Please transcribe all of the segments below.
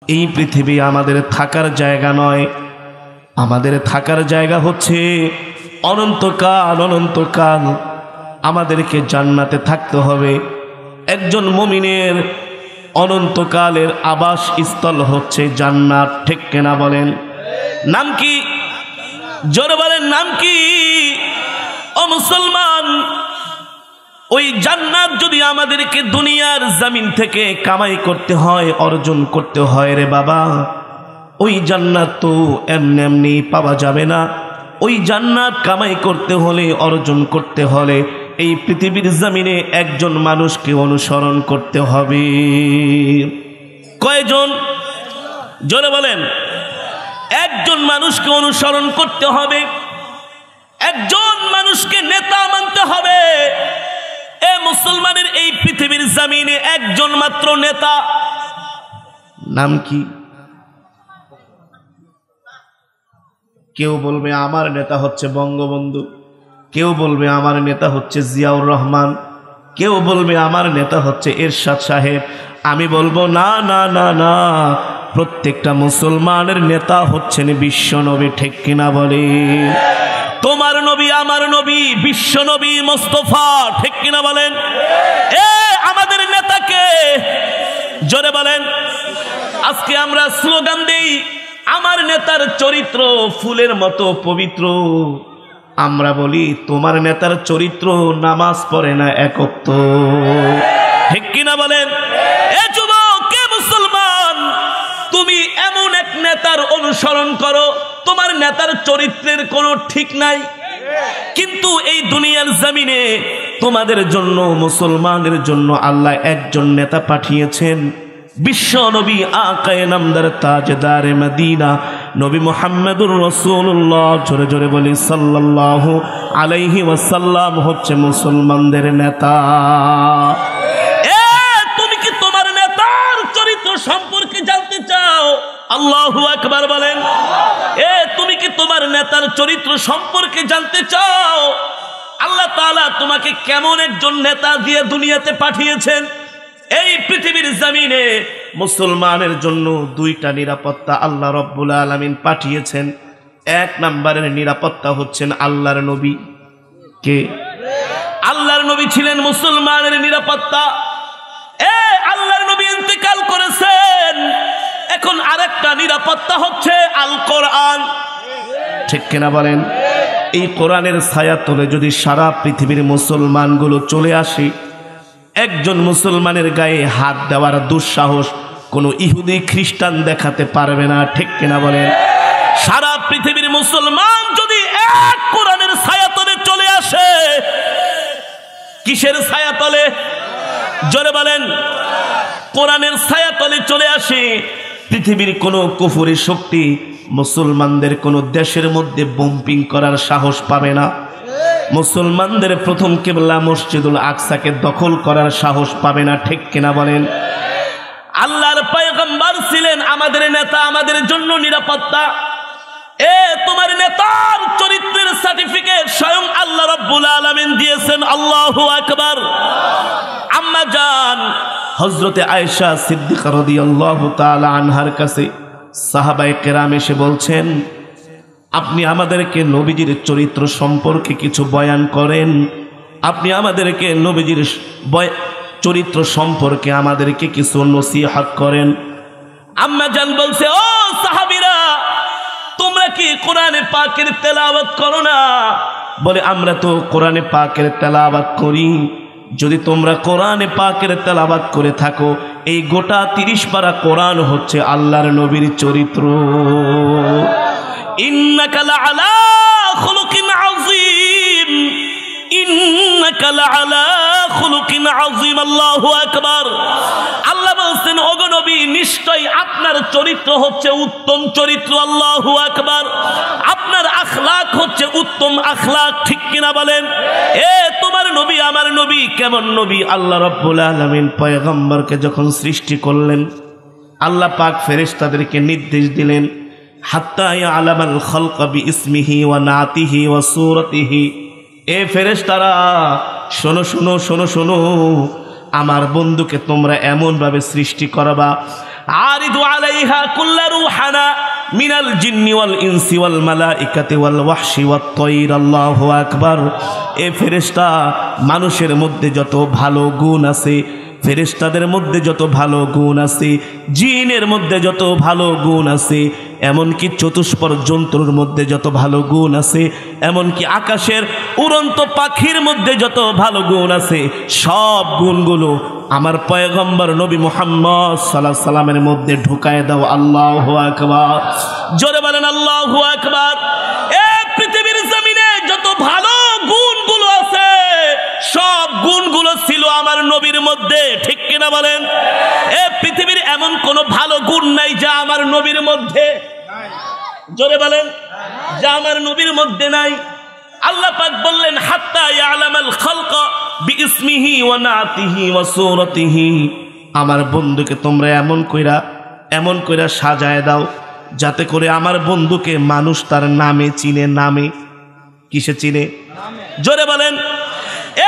এই পৃথিবী আমাদের থাকার জায়গা নয়, আমাদের থাকার জায়গা হচ্ছে অনন্তকাল। অনন্তকাল আমাদেরকে জান্নাতে থাকতে হবে। একজন মুমিনের অনন্তকালের আবাস স্থল হচ্ছে জান্নাত, ঠিক কিনা বলেন? নাম কি? জোরে বলেন, নাম কি? ও মুসলমান, ওই জান্নাত যদি আমাদেরকে দুনিয়ার জমিন থেকে কামাই করতে হয়, অর্জন করতে হয় রে বাবা, ওই জান্নাত তো এমনি এমনি পাওয়া যাবে না। ওই জান্নাত কামাই করতে হলে, অর্জন করতে হলে এই পৃথিবীর জমিনে একজন মানুষকে অনুসরণ করতে হবে। কয়জন? জোরে বলেন। একজন মানুষকে অনুসরণ করতে হবে, একজন মানুষকে নেতা মানতে হবে। এ মুসলমানের এই পৃথিবীর জমিনে একজন মাত্র নেতা। নাম কি? কেউ বলবে আমার নেতা হচ্ছে বঙ্গবন্ধু, কেউ বলবে আমার নেতা হচ্ছে জিয়াউর রহমান, কেউ বলবে আমার নেতা হচ্ছে এরশাদ সাহেব। আমি বলবো না না না না, প্রত্যেকটা মুসলমানের নেতা হচ্ছেন বিশ্ব নবী, ঠিক কিনা বলে? তোমার নবী, আমার নবী, বিশ্ব নবী মুস্তাফা, ঠিক কিনা বলেন? এ আমাদের নেতাকে জোরে বলেন। আজকে আমরা স্লোগান দেই, আমার নেতার চরিত্র ফুলের মতো পবিত্র। আমরা বলি তোমার নেতার চরিত্র নামাজ পড়ে না এক ওয়াক্ত, ঠিক কিনা বলেন? এ যুবক, কে মুসলমান, তুমি এমন এক নেতার অনুসরণ করো, তোমার নেতার চরিত্রের কোনো ঠিক নাই, কিন্তু এই দুনিয়ার জমিনে তোমাদের জন্য, মুসলমানের জন্য আল্লাহ একজন নেতা পাঠিয়েছেন, বিশ্ব নবী আকায়ে নামদার তাজদারে মদিনা নবী মুহাম্মদুর রাসূলুল্লাহ। জোরে জোরে বলি সাল্লাল্লাহু আলাইহি ওয়াসাল্লাম হচ্ছে মুসলমানদের নেতা। এ তুমি কি তোমার নেতার চরিত্র সম্পর্কে জানতে চাও? আল্লাহু আকবার বলেন। এ তুমি কি তোমার নেতার চরিত্র সম্পর্কে জানতে চাও? আল্লাহ তাআলা তোমাকে কেমন একজন নেতা দিয়ে দুনিয়াতে পাঠিয়েছেন? এই পৃথিবীর জমিনে মুসলমানের জন্য দুইটা নিরাপত্তা আল্লাহ রব্বুল আলামিন পাঠিয়েছেন। এক নম্বরের নিরাপত্তা হচ্ছেন আল্লাহর নবী। কে? আল্লাহর নবী ছিলেন মুসলমানের নিরাপত্তা। এ আল্লাহর নবী ইন্তেকাল করেছেন, এখন আরেকটা নিরাপত্তা হচ্ছে আল কোরআন, ঠিক কিনা বলেন? এই কোরআনের ছায়া তলে যদি সারা পৃথিবীর মুসলমানগুলো চলে আসে, একজন মুসলমানের গায়ে হাত দেওয়ার দুঃসাহস কোনো ইহুদি খ্রিস্টান দেখাতে পারবে না, ঠিক কিনা বলেন? সারা পৃথিবীর মুসলমান যদি এক কোরআনের ছায়াতলে চলে আসে, কিসের ছায়াতলে? জোরে বলেন। কোরআনের ছায়াতলে চলে আসে, পৃথিবীর কোনো কুফরি শক্তি মুসলমানদের কোনো দেশের মধ্যে বোম্পিং করার সাহস পাবে না। মুসলমানদের প্রথম কিবলা মসজিদুল আকসাকে দখল করার সাহস পাবে না, ঠিক কিনা বলেন? আল্লাহর পয়গম্বর ছিলেন আমাদের নেতা, আমাদের জন্য নিরাপত্তা। এ তোমার নেতার চরিত্রের সার্টিফিকেট স্বয়ং আল্লাহ রাব্বুল আলামিন দিয়েছেন। আল্লাহু আকবার। আম্মা জান হযরতে আয়েশা সিদ্দিকা রাদিয়াল্লাহু তাআলা আনহার কাছে সাহাবায়ে কেরাম এসে বলছেন, আপনি আমাদেরকে নবীজির চরিত্র সম্পর্কে কিছু বয়ান করেন, আপনি আমাদেরকে নবীজির চরিত্র সম্পর্কে আমাদেরকে কিছু নসিহত করেন। আম্মা জান বলছে, ও সাহাবীরা, তোমরা কি কোরআনে পাকের তেলাওয়াত করো না? বলে, আমরা তো কোরআনে পাকের তেলাওয়াত করি। যদি তোমরা কোরআনে পাকের তেলাওয়াত করে থাকো, এই গোটা 30 পারা কোরআন হচ্ছে আল্লাহর নবীর চরিত্র। ইন্নাকা লাআলা খুলুকিন আযীম, ইন্নাকা লাআলা খুলুকিন আযীম। আল্লাহু আকবার। আল্লাহ বলছেন, ওগো নবী, নিশ্চয়ই আপনার চরিত্র হচ্ছে উত্তম চরিত্র। আল্লাহু আকবার। আপনার আখলাক হচ্ছে উত্তম আখলাক, ঠিক কিনা বলেন? এ তোমার নবী, আমার নবী কেমন নবী? আল্লাহ রাব্বুল আলামিন পয়গম্বরকে যখন সৃষ্টি করলেন, আল্লাহ পাক ফেরেশতাদেরকে নির্দেশ দিলেন, হাত্তা ইয়ালামাল খালকা বিইসমিহি ওয়া নাতিহি ওয়া সূরাতিহি। এ ফেরেশতারা, শোনো শোনো শোনো শোনো, আমার বন্ধুকে তোমরা এমন ভাবে সৃষ্টি করবা আরিদু আলাইহা কুল্লা রুহানা মিনাল জিন্নি ওয়াল ইনসি ওয়াল মালাইকাতি ওয়াল ওয়াহশি ওয়াত তায়র। আল্লাহু আকবার। এ ফেরেশতা, মানুষের মধ্যে যত ভালো গুণ আছে, ফেরেশতাদের মধ্যে যত ভালো গুণ আছে, জিনের মধ্যে যত ভালো গুণ আছে, এমনকি চতুষ্পদ জন্তুর মধ্যে যত ভালো গুণ আছে, এমনকি আকাশের উড়ন্ত পাখির মধ্যে যত ভালো গুণ আছে, সব গুণগুলো আমার পয়গম্বর নবী মুহাম্মদ সাল্লাল্লাহু আলাইহি সাল্লামের মধ্যে ঢুকায় দাও। আল্লাহু আকবার। জোরে বলেন আল্লাহু আকবার। এ পৃথিবীর জমিনে যত ভালো গুণগুলো আছে, সব গুণগুলো ছিল আমার নবীর মধ্যে, ঠিক কিনা বলেন? এ পৃথিবীর এমন কোন ভালো গুণ নাই যা আমার নবীর মধ্যে, জোরে বলেন, যা আমার নবীর মধ্যে নাই। আল্লাহ পাক বললেন হাত্তা ইয়ালামাল খালকা বিইসমিহি ওয়া নাতিহি ওয়া সূরাতিহি। আমার বন্ধুকে তোমরা এমন কইরা সাজায় দাও যাতে করে আমার বন্ধুকে মানুষ তার নামে চিনে। নামে কিসে চিনে? জোরে বলেন।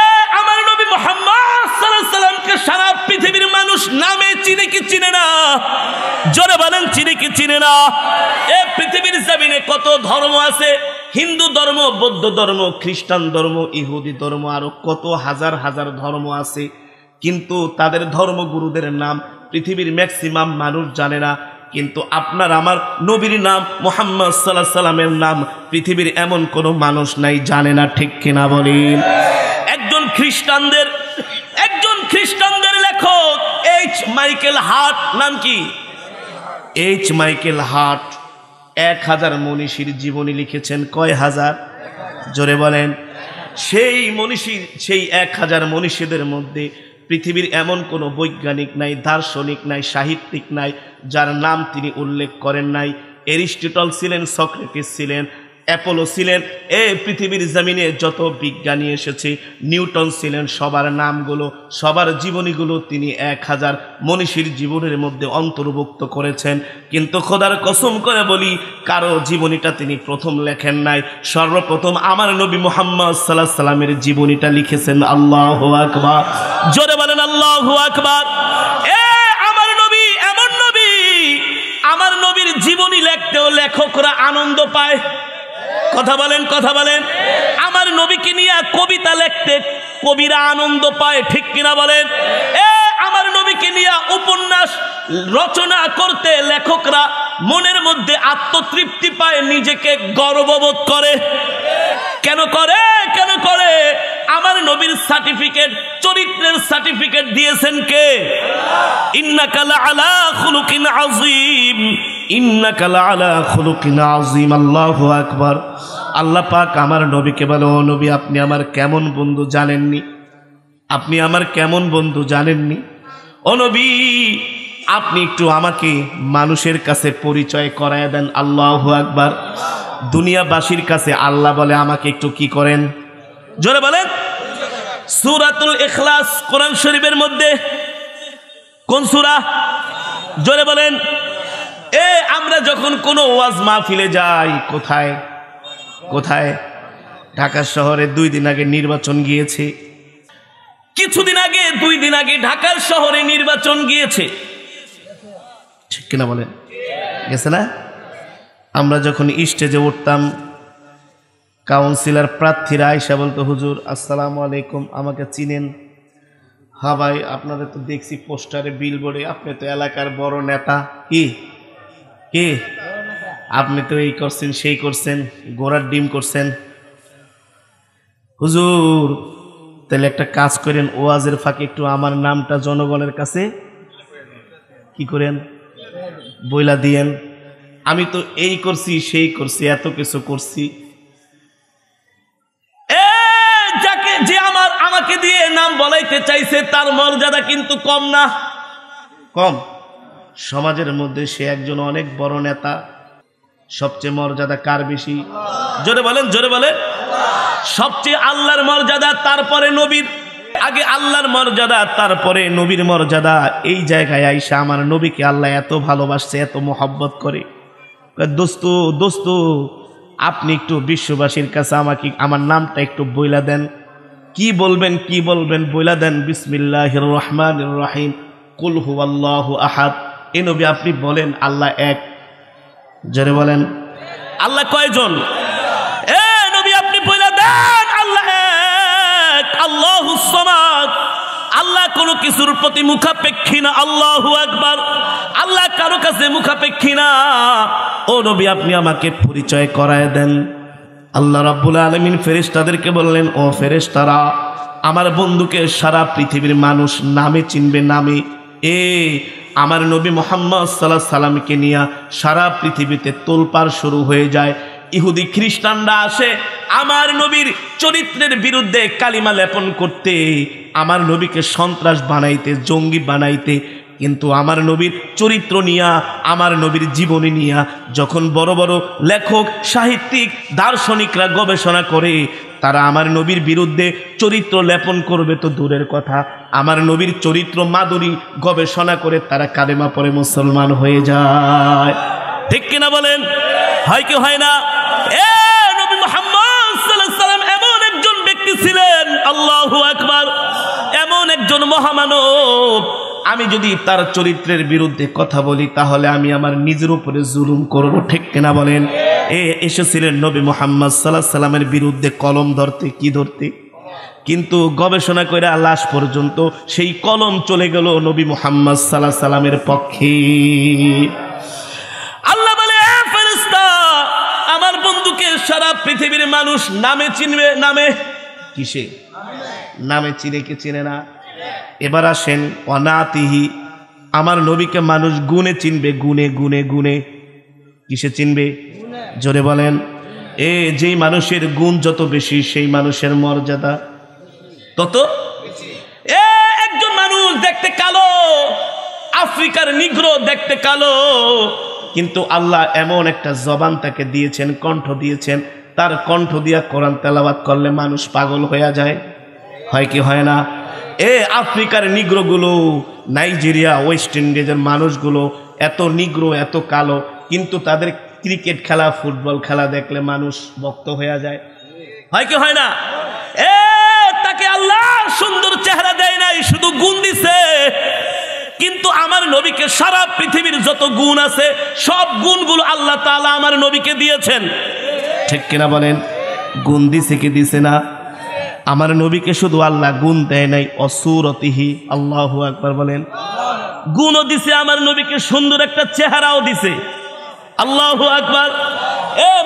এ আমার নবী মুহাম্মদ সাল্লাল্লাহু আলাইহি সাল্লামকে সারা পৃথিবীর মানুষ নামে চিনে কি চিনে না? জোরে বলেন, চিনে কি চিনে না? এ পৃথিবীর জমিনে কত ধর্ম আছে, হিন্দু ধর্ম, বৌদ্ধ ধর্ম, খ্রিস্টান ধর্ম, ইহুদি ধর্ম, আরো কত হাজার হাজার ধর্ম আছে, কিন্তু তাদের ধর্মগুরুদের নাম পৃথিবীর ম্যাক্সিমাম মানুষ জানে না। কিন্তু আপনার আমার নবীর নাম মুহাম্মদ সাল্লাল্লাহু আলাইহি সাল্লামের নাম পৃথিবীর এমন কোনো মানুষ নাই জানে না, ঠিক কিনা বলেন? একজন খ্রিস্টানদের লেখক এইচ মাইকেল হার্ট, নাম কি? এইচ মাইকেল হার্ট 1000 মনীষীর জীবনী লিখেছেন। কয় হাজার? জোরে বলেন। সেই 1000 মনীষীদের মধ্যে পৃথিবীর এমন কোনো বৈজ্ঞানিক নাই, দার্শনিক নাই, সাহিত্যিক নাই যার নাম তিনি উল্লেখ করেন নাই। এরিস্টটল ছিলেন, সক্রেটিস ছিলেন, অ্যাপোলো ছিলেন, এই পৃথিবীর জমিনে যত বিজ্ঞানী এসেছে, নিউটন ছিলেন, সবার নামগুলো, সবার জীবনীগুলো তিনি 1000 মনীষীর জীবনের মধ্যে অন্তর্ভুক্ত করেছেন। কিন্তু খোদার কসম করে বলি, কারো জীবনীটা তিনি প্রথম লেখেন নাই। সর্বপ্রথম আমার নবী মুহাম্মদ সাল্লাল্লাহু আলাইহি সাল্লামের জীবনীটা লিখেছেন। আল্লাহু আকবার। জোরে বলেন আল্লাহু আকবার। এ আমার নবী এমন নবী, আমার নবীর জীবনী লিখতেও লেখকরা আনন্দ পায়। কথা বলেন, কথা বলেন। আমার নবীকে নিয়ে কবিতা লিখতে কবিরা আনন্দ পায়, ঠিক কিনা বলেন? এ আমার নবীকে নিয়ে উপন্যাস রচনা করতে লেখকরা মনের মধ্যে আত্মতৃপ্তি পায়, নিজেকে গর্ববোধ করে। কেন করে? কেন করে? আমার নবীর সার্টিফিকেট, চরিত্রের সার্টিফিকেট দিয়েছেন কে? ইন্নাকা লাআলা খুলুকিন আযীম, ইন্নাকা লাআলা খুলুকিন আযীম। আল্লাহু আকবার। আল্লাহ পাক আমার নবীকে বলে, ও নবী, আপনি আমার কেমন বন্ধু জানেননি? আপনি আমার কেমন বন্ধু জানেননি? ও নবী, আপনি একটু আমাকে মানুষের কাছে পরিচয় করায় দেন। আল্লাহু আকবার। দুনিয়াবাসীর কাছে আল্লাহ বলে আমাকে একটু কি করেন? জোরে বলেন। সূরাতুল ইখলাস কোরআন শরীফের মধ্যে কোন সূরা? জোরে বলেন। এ আমরা যখন কোনো ওয়াজ মাহফিলে যাই, কোথায় কোথায়? ঢাকা শহরে 2 দিন আগে নির্বাচন গিয়েছে, কিছুদিন আগে 2 দিন আগে ঢাকার শহরে নির্বাচন গিয়েছে, ঠিক কিনা বলেন? গেছে না? আমরা যখন স্টেজে উঠতাম, কাউন্সিলর প্রার্থীরা আইসা বলতো, হুজুর আসসালামু আলাইকুম, আমাকে চিনেন? হ্যাঁ ভাই, আপনাদের তো দেখছি পোস্টারে, বিলবোর্ডে, আপনি তো এলাকার বড় নেতা। কি কি আপনি তো এই করছেন, সেই করছেন, গোড়ার ডিম করছেন। হুজুর তাহলে একটা কাজ করেন, ওয়াজের ফাঁকে একটু আমার নামটা জনগণের কাছে কি করেন? বইলা দিয়েন। আমি তো এই করছি, সেই করছি, এত কিছু করছি। যে আমাকে দিয়ে নাম বলাইতে চাইছে, তার মর্যাদা কিন্তু কম না, কম। সমাজের মধ্যে সে একজন অনেক বড় নেতা। সবচেয়ে মর্যাদা কার বেশি? জোরে বলেন, জোরে বলেন। সবচেয়ে আল্লাহর মর্যাদা, তারপরে নবীর। আগে আল্লাহর মর্যাদা, তারপরে নবীর মর্যাদা। এই জায়গায় আইসা আমার নবীকে আল্লাহ এত ভালোবাসছে, এত মোহাব্বত করে। দোস্ত দোস্ত, আপনি একটু বিশ্ববাসীর কাছে আমাকে আমার নামটা একটু বইলা দেন। কি বলবেন? কি বলবেন? বইলা দেন। বিসমিল্লাহির রহমানির রহিম, কুল হুয়াল্লাহু আহাদ, এ নবী আপনি বলেন আল্লাহ এক, জোরে বলেন আল্লাহ কয়জন? এ নবী আপনি বলে দেন আল্লাহ এক, আল্লাহুস সামাদ। আল্লাহ কোনো কিছুর প্রতি মুখাপেক্ষী না, আল্লাহু আকবার। আল্লাহ কারো কাছে মুখাপেক্ষী না। ও নবী আপনি আমাকে পরিচয় করায় দেন। আল্লাহ রাব্বুল আলামিন ফেরেশতাদেরকে বললেন, ও ফেরেশতারা, আমার বন্ধুকে সারা পৃথিবীর মানুষ নামে চিনবে, নামে। আমার নবী মুহাম্মদ সাল্লাল্লাহু আলাইহি সাল্লামকে নিয়ে সারা পৃথিবীতে তোলপাড় শুরু হয়ে যায়। ইহুদি খ্রিস্টানরা আসে আমার নবীর চরিত্রের বিরুদ্ধে কালিমা লেপন করতে, আমার নবীকে সন্ত্রাস বানাইতে, জঙ্গি বানাইতে। কিন্তু আমার নবীর চরিত্র নিয়া, আমার নবীর জীবনী নিয়া যখন বড় বড় লেখক, সাহিত্যিক, দার্শনিকরা গবেষণা করে, তারা আমার নবীর বিরুদ্ধে চরিত্র লেপন করবে তো দূরের কথা, আমার নবীর চরিত্র মাধুরী গবেষণা করে তারা কালেমা পড়ে মুসলমান হয়ে যায়। ঠিক কিনা বলেন? হয় কি হয় না? এ নবী মুহাম্মদ সাল্লাল্লাহু আলাইহি সাল্লাম এমন একজন ব্যক্তি ছিলেন, আল্লাহু আকবার, এমন একজন মহামানব। আমি যদি তার চরিত্রের বিরুদ্ধে কথা বলি তাহলে আমি আমার নিজের উপরে জুলুম করব। ঠিক কিনা বলেন? এসেছিলেন নবী মুহাম্মদ সাল্লাল্লাহু আলাইহি সাল্লামের বিরুদ্ধে কলম ধরতে, কি ধরতে? কিন্তু গবেষণা করে লাশ পর্যন্ত সেই কলম চলে গেল নবী মুহাম্মদ সাল্লাল্লাহু আলাইহি সাল্লামের পক্ষে। আল্লাহ বলে, ফেরেশতা, আমার বন্ধুকে সারা পৃথিবীর মানুষ নামে চিনবে। নামে? কিসে? নামে চিনে কি চিনে না? এবার আসেন অনাতিহি, আমার নবীকে মানুষ গুণে চিনবে, গুণে গুণে গুণে। কিসে চিনবে? জোরে বলেন। যেই মানুষের গুণ যত বেশি সেই মানুষের মর্যাদা তত। একজন মানুষ দেখতে কালো, আফ্রিকার নিগ্রো দেখতে কালো, কিন্তু আল্লাহ এমন একটা জবান তাকে দিয়েছেন, কণ্ঠ দিয়েছেন, তার কণ্ঠ দিয়া কোরআন তেলাওয়াত করলে মানুষ পাগল হয়ে যায়। হয় কি হয় না? আফ্রিকার নিগ্রোগুলো, নাইজেরিয়া, ওয়েস্ট ইন্ডিজের মানুষগুলো এত নিগ্রো, এত কালো, কিন্তু তাদের ক্রিকেট খেলা, ফুটবল খেলা দেখলে মানুষ ভক্ত হয়ে যায়। হয় কি হয় না? তাকে আল্লাহ সুন্দর চেহারা দেয় নাই, শুধু গুণ দিছে। কিন্তু আমার নবীকে সারা পৃথিবীর যত গুণ আছে সব গুণগুলো আল্লাহ তাআলা আমার নবীকে দিয়েছেন। ঠিক কিনা বলেন? গুণ দিছে কি দিছে না? আমার নবীকে শুধু আল্লাহ গুণ দেয় নাই, অসুরতিহি, আল্লাহু আকবার বলেন, গুণও দিছে, আমার নবীকে সুন্দর একটা চেহারাও দিছে। আল্লাহু আকবার।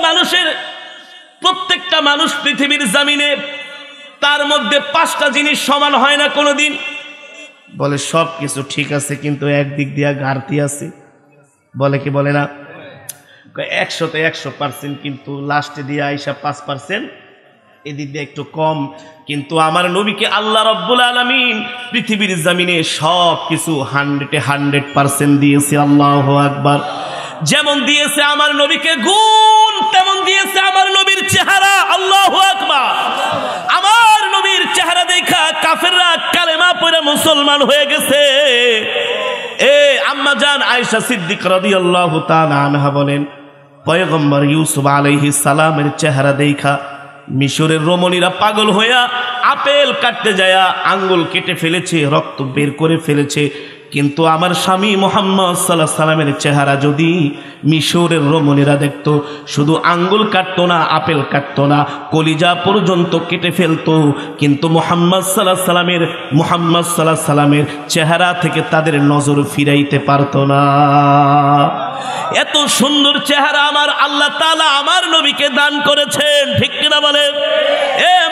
মানুষের প্রত্যেকটা মানুষ পৃথিবীর জমিনে, তার মধ্যে 5টা জিনিস সমান হয় না কোনোদিন। বলে সব কিছু ঠিক আছে কিন্তু একদিক দিয়া ঘাটতি আছে। বলে কি বলে না? 100তে 100%, কিন্তু লাস্টে দিয়ে আইসা 5%, এদিক দিয়ে একটু কম। কিন্তু আমার নবীকে আল্লাহ রাব্বুল আলামিন পৃথিবীর জমিনে সব কিছু 100-এ 100% দিয়েছে। আল্লাহু আকবার। যেমন দিয়েছে আমার নবীকে গুণ, তেমন দিয়েছে আমার নবীর চেহারা। আল্লাহু আকবার। আমার নবীর চেহারা দেখা কাফেররা কালেমা পড়ে মুসলমান হয়ে গেছে। আম্মা জান আয়েশা সিদ্দিক রাদিয়াল্লাহু তাআলা আনহা বলেন, পয়গম্বর ইউসুফ আলাইহিস সালামের চেহারা দেখা মিশরের রমণীরা পাগল হইয়া আপেল কাটতে যায়া আঙ্গুল কেটে ফেলেছে, রক্ত বের করে ফেলেছে। কিন্তু আমার স্বামী মুহাম্মদ সাল্লাল্লাহু আলাইহি সাল্লামের চেহারা যদি মিশরের রমণীরা দেখত, শুধু আঙ্গুল কাটতো না, আপেল কাটতো না, কলিজা পর্যন্ত কেটে ফেলতো। কিন্তু মুহাম্মদ সাল্লাল্লাহু আলাইহি সাল্লামের চেহারা থেকে তাদের নজর ফিরাইতে পারতো না। এত সুন্দর চেহারা আমার আল্লাহ তাআলা আমার নবীকে দান করেছেন। ঠিক কিনা বলেন?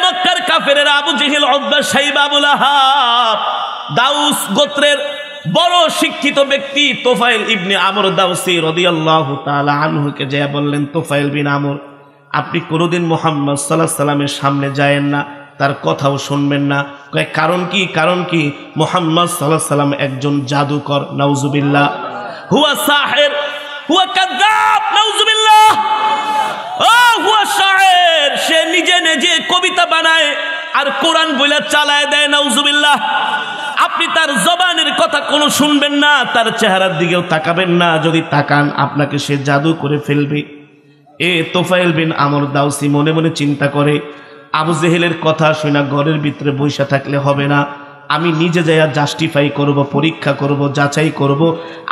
মক্কার কাফেরেরা আবু জেহেল, উতবা, শাইবা, আবু লাহাব, দাউস গোত্রের বড় শিক্ষিত ব্যক্তি তোফাইল ইবনে আমর দাউসি রাদিয়াল্লাহু তাআলা আনহুকে যা বললেন, তোফাইল বিন আমর, আপনি কোনোদিন মুহাম্মদ সাল্লাল্লাহু আলাইহি সাল্লামের সামনে যায়েন না, তার কথাও শুনবেন না। কারণ কি? কারণ কি? মুহাম্মদ সাল্লাল্লাহু আলাইহি সাল্লাম একজন জাদুকর, নাউজুবিল্লাহ, হুয়া সাহির, হুয়া কাযাব, নাউজুবিল্লাহ, হুয়া শায়ের, সে নিজে নিজে কবিতা বানায় আর কোরআন বইলা চালায় দেয়, নাউজুবিল্লাহ। আপনি তার জবানের কথা কোনো শুনবেন না, তার চেহারার দিকেও তাকাবেন না, যদি তাকান আপনাকে সে জাদু করে ফেলবে। তোফাইল বিন আমর দাউসি মনে মনে চিন্তা করে, আবু জেহেলের কথা শুনে ঘরের ভিতরে বসে থাকলে হবে না, আমি নিজে যাইয়া জাস্টিফাই করব, পরীক্ষা করব, যাচাই করব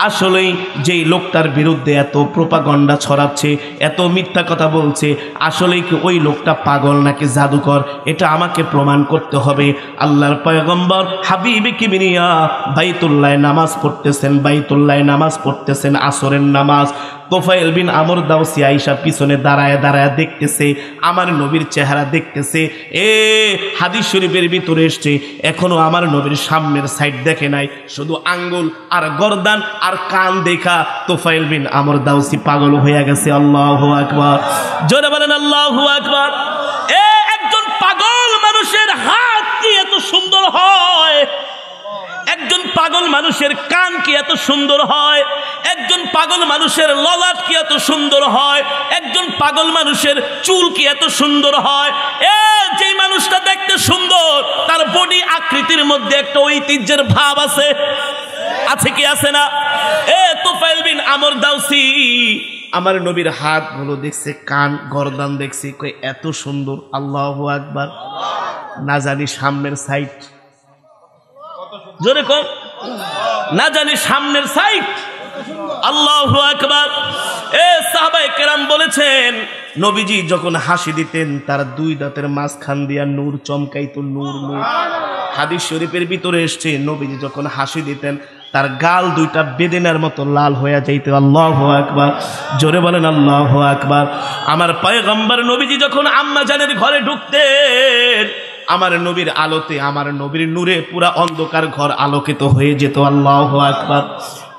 আসলেই যেই লোকটার বিরুদ্ধে এত প্রোপাগান্ডা ছড়াচ্ছে, এত মিথ্যা কথা বলছে, আসলেই কি ওই লোকটা পাগল নাকি জাদুকর, এটা আমাকে প্রমাণ করতে হবে। আল্লাহর পয়গম্বর হাবিবে কিবরিয়া বাইতুল্লাহে নামাজ পড়তেছেন, বাইতুল্লাহে নামাজ পড়তেছেন আসরের নামাজ। তোফায়েল বিন আমর দাওসি আয়েশা পিছনে দাঁড়ায় দাঁড়ায় দেখতেছে, আমার নবীর চেহারা দেখতেছে। হাদিস শরীফের ভিতরে এসছে, এখনো আমার নবীর সামনের সাইড দেখে নাই, শুধু আঙ্গুল আর গর্দান আর কান দেখা তোফায়েল বিন আমর দাওসি পাগল হয়ে গেছে। আল্লাহু আকবার, জোরে বলেন আল্লাহু আকবার। একজন পাগল মানুষের হাত কি এত সুন্দর হয়, একজন পাগল মানুষের কান কি এত সুন্দর হয়, একজন পাগল মানুষের ললাট কি এত সুন্দর হয়, একজন পাগল মানুষের চুল কি এত সুন্দর হয়। যে মানুষটা দেখতে সুন্দর, তার বডি আকৃতির মধ্যে একটা ঐতিহ্যের ভাব আছে, আছে কি আছে না? তোফায়েল বিন আমর দাওসি আমার নবীর হাতগুলো দেখছে, কান গর্দান দেখছে, কই এত সুন্দর। আল্লাহু আকবার। না জানি সামনের সাইড, জোরে কর, না জানি সামনের সাইড। আল্লাহু আকবার। সাহাবায়ে কেরাম বলেছেন, নবীজি যখন হাসি দিতেন তার দুই দাঁতের মাঝখান দিয়া নূর চমকাইতো, নূর নূর। হাদিস শরীফের ভিতরে এসছে, নবীজি যখন হাসি দিতেন তার গাল দুইটা বেদেনার মতো লাল হয়ে যাইতো। আল্লাহু আকবার, জোরে বলেন আল্লাহু আকবার। আমার পয়গম্বর নবীজি যখন আম্মা জানের ঘরে ঢুকতেন, আমার নবীর আলোতে, আমার নবীর নূরে পুরা অন্ধকার ঘর আলোকিত হয়ে যেত। আল্লাহু আকবার।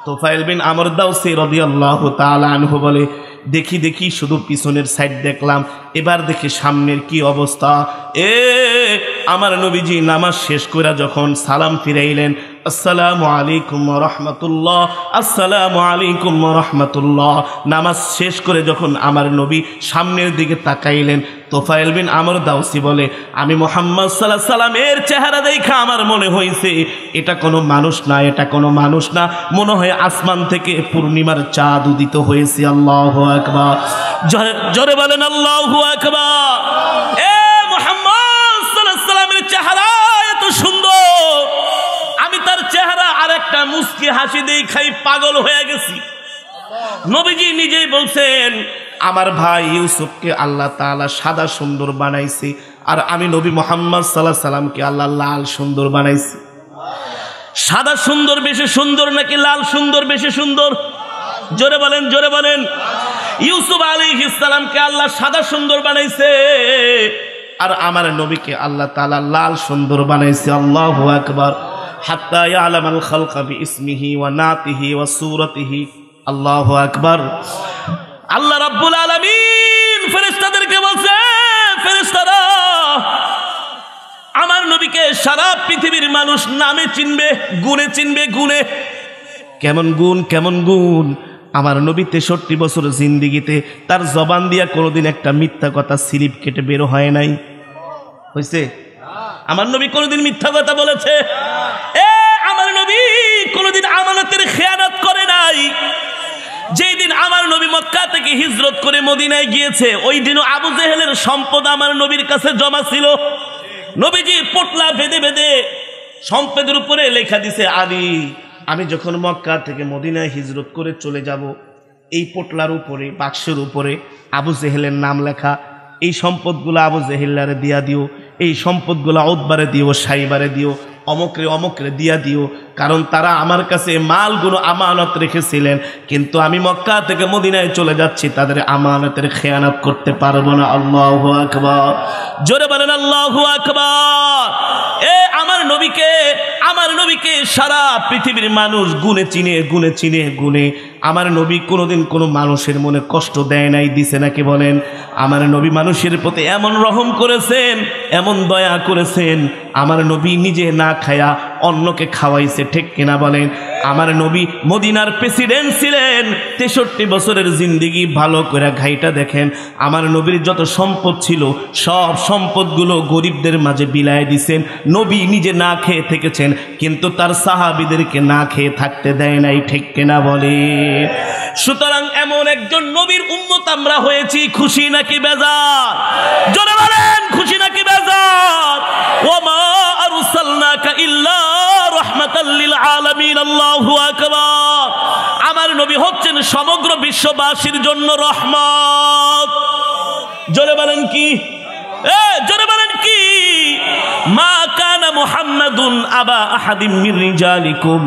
তোফায়েল বিন আমর দাওসি রাদিয়াল্লাহু তাআলা আনহু বলে, দেখি দেখি শুধু পিছনের সাইড দেখলাম, এবার দেখি সামনের কি অবস্থা। আমার নবীজি নামাজ শেষ করে যখন সালাম ফিরাইলেন, আসসালামু আলাইকুম ওয়া রাহমাতুল্লাহ, আসসালামু আলাইকুম ওয়া রাহমাতুল্লাহ, নামাজ শেষ করে যখন আমার নবী সামনের দিকে তাকাইলেন, তোফায়েল বিন আমর দাওসি বলে, আমি মুহাম্মদ সাল্লাল্লাহু আলাইহি সাল্লামের চেহারা দেখা আমার মনে হয়েছে এটা কোনো মানুষ না, এটা কোনো মানুষ না, মনে হয় আসমান থেকে পূর্ণিমার চাঁদ উদিত হয়েছে। আল্লাহু আকবার, জোরে বলেন আল্লাহু আকবার। মুহাম্মদ সাল্লাল্লাহু আলাইহি সাল্লামের চেহারা এত সুন্দর, আমি তার চেহারা আর একটা মুস্কি হাসি দেখাই পাগল হয়ে গেছি। নবীজি নিজেই বলছেন, আমার ভাই ইউসুফকে আল্লাহ তাআলা সাদা সুন্দর বানাইছে, আর আমি নবী মুহাম্মদ সাল্লাল্লাহু আলাইহি সাল্লামকে আল্লাহ লাল সুন্দর বানাইছে। সাদা সুন্দর বেশি সুন্দর নাকি লাল সুন্দর বেশি সুন্দর? জোরে বলেন, জোরে বলেন। ইউসুফ আলাইহিস সালামকে আল্লাহ সাদা সুন্দর বানাইছে, আর আমার নবীকে আল্লাহ তাআলা লাল সুন্দর বানাইছে। আল্লাহু আকবার। হাত্তা ইয়ালামাল খালকা বিইসমিহি ওয়া নাতিহি ওয়া সূরাতিহি। আল্লাহু আকবার। আল্লাহ রাব্বুল আলামিন ফেরেশতাদেরকে বলছে, ফেরেশতারা আমার নবীকে সারা পৃথিবীর মানুষ নামে চিনবে, গুণে চিনবে, গুণে। কেমন গুণ, কেমন গুণ? আমার নবী 63 বছর জিন্দিগিতে তার জবান দিয়া কোনোদিন একটা মিথ্যা কথা স্লিপ কেটে বের হয় নাই, হয়েছে? আমার নবী কোনোদিন মিথ্যা কথা বলেছে? আমার নবী কোনোদিন আমানতের খেয়ানত করে নাই। যেই দিন আমার নবী মক্কা থেকে হিজরত করে মদিনায় গিয়েছে, ওই দিনও আবু জেহেলের সম্পদ আমার নবীর কাছে জমা ছিল। নবীজি পোটলা বেঁধে বেঁধে সম্পদের উপরে লেখা দিছে, আলী আমি যখন মক্কা থেকে মদিনায় হিজরত করে চলে যাব, এই পোটলার উপরে, বাক্সের উপরে আবু জেহেলের নাম লেখা, এই সম্পদগুলো আবু জেহেলারে দিয়া দিও, এই সম্পদগুলো উতবারে দিও, সাইবারে দিও, অমুকরে অমুকরে দিয়া দিও, কারণ তারা আমার কাছে মালগুলো আমানত রেখেছিলেন, কিন্তু আমি মক্কা থেকে মদিনায় চলে যাচ্ছি, তাদের আমানতের খেয়ানত করতে পারবো না। আল্লাহু আকবার, জোরে বলেন আল্লাহু আকবার। আমার নবীকে সারা পৃথিবীর মানুষ গুণে চিনে, গুণে চিনে, গুণে। আমার নবী কোনোদিন কোনো মানুষের মনে কষ্ট দেয় নাই, দিছে নাকি বলেন? আমার নবী মানুষের প্রতি এমন রহম করেছেন, এমন দয়া করেছেন, আমার নবী নিজে না খায়া অন্যকে খাওয়াইছে, ঠিক কিনা বলেন? আমার নবী মদিনার প্রেসিডেন্ট ছিলেন, 63 বছরের জিন্দিগি ভালো করে ঘাইটা দেখেন। আমার নবীর যত সম্পদ ছিল সব সম্পদগুলো গরিবদের মাঝে বিলায় দিছেন। নবী নিজে না খেয়ে থেকেছেন, কিন্তু তার সাহাবীদেরকে না খেয়ে থাকতে দেয় নাই, ঠিক কিনা বলে? সুতরাং এমন একজন নবীর উম্মত আমরা হয়েছি, খুশি নাকি বেজার? জোরে বলেন, খুশি নাকি বেজার? ওয়া মা আরসালনাকা ইল্লা রাহমাতাল লিল আলামিন। আল্লাহু আকবার। আমার নবী হচ্ছেন সমগ্র বিশ্ববাসীর জন্য রহমত। জোরে বলেন কি? জোরে বলেন কি? মা কানা মুহাম্মাদুন আবা আহাদিম মির রিজালিকুম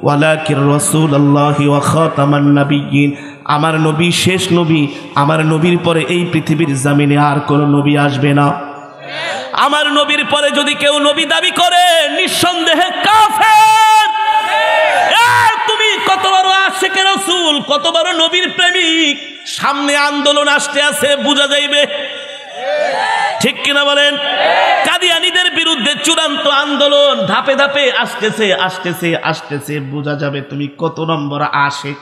ওয়ালাকিন রাসূলুল্লাহি ওয়া খাতামান নাবিয়্যিন। আমার নবী শেষ নবী। আমার নবীর পরে এই পৃথিবীর জমিনে আর কোন নবী আসবে না। আমার নবীর পরে যদি কেউ নবী দাবি করে নিঃসন্দেহে কাফের। তুমি কত বড় আশিকে রাসূল, কত বড় নবীর প্রেমিক, সামনে আন্দোলন আসতে আছে, বোঝা যাইবে। ঠিক কিনা বলেন? কাদিয়ানীদের বিরুদ্ধে চূড়ান্ত আন্দোলন ধাপে ধাপে আসতেছে আসতেছে আসতেছে, বোঝা যাবে তুমি কত নম্বর আশিক।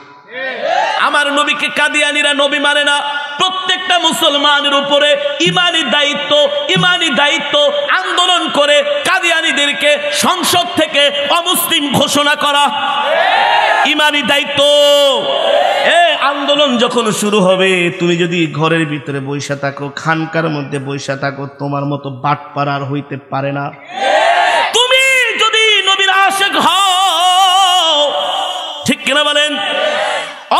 আমার নবীকে কাদিয়ানীরা নবী মানে না। প্রত্যেকটা মুসলমানের উপরে ইমানি দায়িত্ব আন্দোলন করে কাদিয়ানীদেরকে সংসদ থেকে অমুসলিম ঘোষণা করা, ইমানি দায়িত্ব। আন্দোলন যখন শুরু হবে, তুমি যদি ঘরের ভিতরে বৈশা থাকো, খানকার মধ্যে বৈশা থাকো, তোমার মতো বাটপার আর হইতে পারে না। তুমি যদি নবীর আশিক হও, ঠিক কিনা বলেন,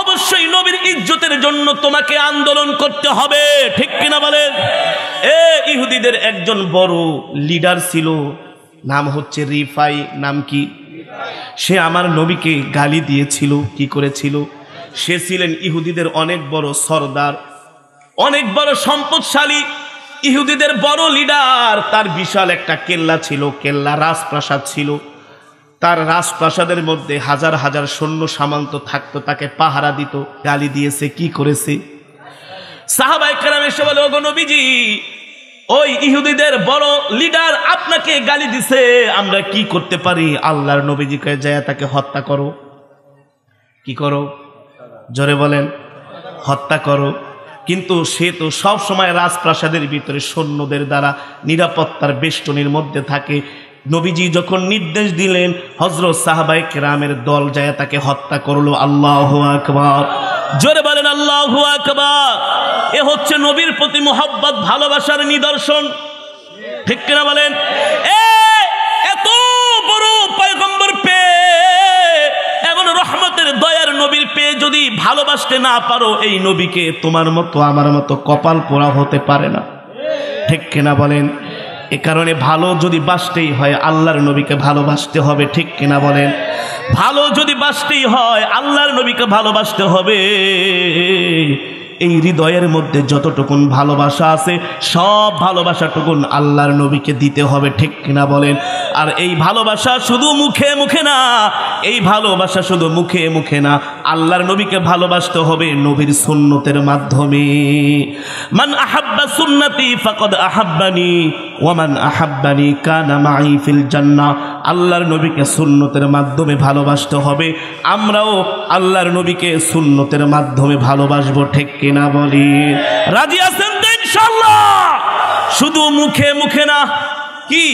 অবশ্যই নবীর ইজ্জতের জন্য তোমাকে আন্দোলন করতে হবে। ঠিক কিনা বলেন? ইহুদিদের একজন বড় লিডার ছিল, নাম হচ্ছে রিফাই। নাম কি? সে আমার নবীকে গালি দিয়েছিল। কি করেছিল? সে ছিলেন ইহুদিদের অনেক বড় সরদার, অনেক বড় সম্পদশালী, ইহুদিদের বড় লিডার। তার বিশাল একটা কেল্লা ছিল, কেল্লা রাজপ্রাসাদ ছিল। তার রাজপ্রাসাদের মধ্যে হাজার হাজার সৈন্য সামন্ত থাকতো, তাকে পাহারা দিত। গালি দিয়েছে। কি করেছে? সাহাবায়ে কেরাম এসে বলে, ওগো নবীজি, ওই ইহুদিদের বড় লিডার আপনাকে গালি দিছে, আমরা কি করতে পারি? আল্লাহর নবীজি কয়ে, যায় তাকে হত্যা করো। কি করো? জোরে বলেন। হত্যা করো। কিন্তু সে তো সব সময় রাজপ্রাসাদের ভিতরে সৈন্যদের দ্বারা নিরাপত্তার বেষ্টনীর মধ্যে থাকে। নবীজি যখন নির্দেশ দিলেন, হযরত সাহাবায়ে কেরামের দল যায় তাকে হত্যা করলো। আল্লাহু আকবার। জোরে বলেন আল্লাহু আকবার। এ হচ্ছে নবীর প্রতি মুহাব্বত, ভালোবাসার নিদর্শন। ঠিক কিনা বলেন? এত বড় পয়গম্বর পেয়ে, এমন রহমতের দয়ার নবীর পেয়ে যদি ভালোবাসতে না পারো এই নবীকে, তোমার মতো আমার মতো কপাল পোড়া হতে পারে না। ঠিক কিনা বলেন? এ কারণে ভালো যদি বাসতেই হয় আল্লাহর নবীকে ভালোবাসতে হবে। ঠিক কিনা বলেন? ভালো যদি বাসতেই হয় আল্লাহর নবীকে ভালোবাসতে হবে। এই হৃদয়ের মধ্যে যতটুকুন ভালোবাসা আছে সব ভালোবাসাটুকুন আল্লাহর নবীকে দিতে হবে। ঠিক কিনা বলেন? আর এই ভালোবাসা শুধু মুখে মুখে না, এই ভালোবাসা শুধু মুখে মুখে না, আল্লাহর নবীকে ভালোবাসতে হবে নবীর সুন্নতের মাধ্যমে। মান আহাব্বা সুন্নতি ফাকাদ আহাব্বানি ওয়া মান আহাব্বানি কানা মাই ফিল জান্নাহ। আল্লাহর নবীকে সুন্নতের মাধ্যমে ভালোবাসতে হবে। আমরাও আল্লাহর নবীকে সুন্নতের মাধ্যমে ভালোবাসবো। ঠিক কিনা বলি? রাজি আছেন তো ইনশাআল্লাহ? শুধু মুখে মুখে না। কি?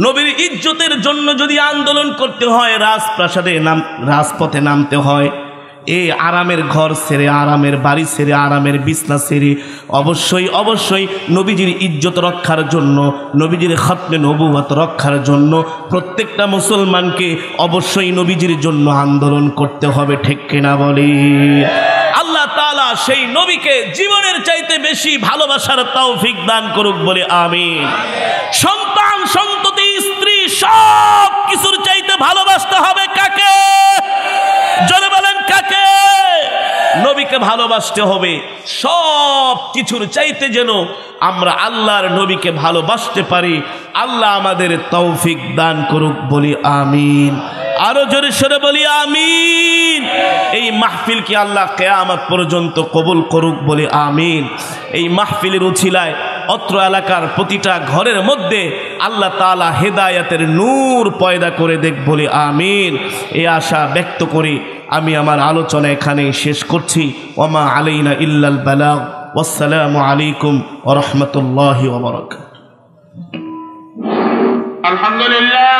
নবীর ইজ্জতের জন্য যদি আন্দোলন করতে হয়, রাজপথে নামতে হয়, এই আরামের ঘর ছেড়ে, আরামের বাড়ি ছেড়ে, আরামের বিছনা ছেড়ে অবশ্যই অবশ্যই নবীজির ইজ্জত রক্ষার জন্য, নবীজির খতমে নবুয়ত রক্ষার জন্য প্রত্যেকটা মুসলমানকে অবশ্যই নবীজির জন্য আন্দোলন করতে হবে। ঠিক কিনা বলি? আল্লাহ তাআলা সেই নবীকে জীবনের চাইতে বেশি ভালোবাসার তৌফিক দান করুক বলে আমিন। সন্তান, সন্ততি, স্ত্রী সব কিছুর চাইতে ভালোবাসতে হবে কাকে? জোরে বলেন কাকে? নবীকে ভালোবাসতে হবে। সব কিছুর চাইতে যেন আমরা আল্লাহর নবীকে ভালোবাসতে পারি। আল্লাহ আমাদের তৌফিক দান করুক বলি আমিন। আরো জোরে সরে বলি আমিন। এই মাহফিলকে আল্লাহ কিয়ামত পর্যন্ত কবুল করুক বলি আমিন। এই মাহফিলের উছিলায় অত্র এলাকার প্রতিটা ঘরের মধ্যে আল্লাহ তাআলা হেদায়েতের নূর পয়দা করে দেখ বলি আমিন। এই আশা ব্যক্ত করি আমি আমার আলোচনা এখানে শেষ করছি। ওমা আলাইনা ইল্লাল বালাগ। ওয়াসসালামু আলাইকুম ওয়া রাহমাতুল্লাহি ওয়া বারাকাতুহু। আলহামদুলিল্লাহ।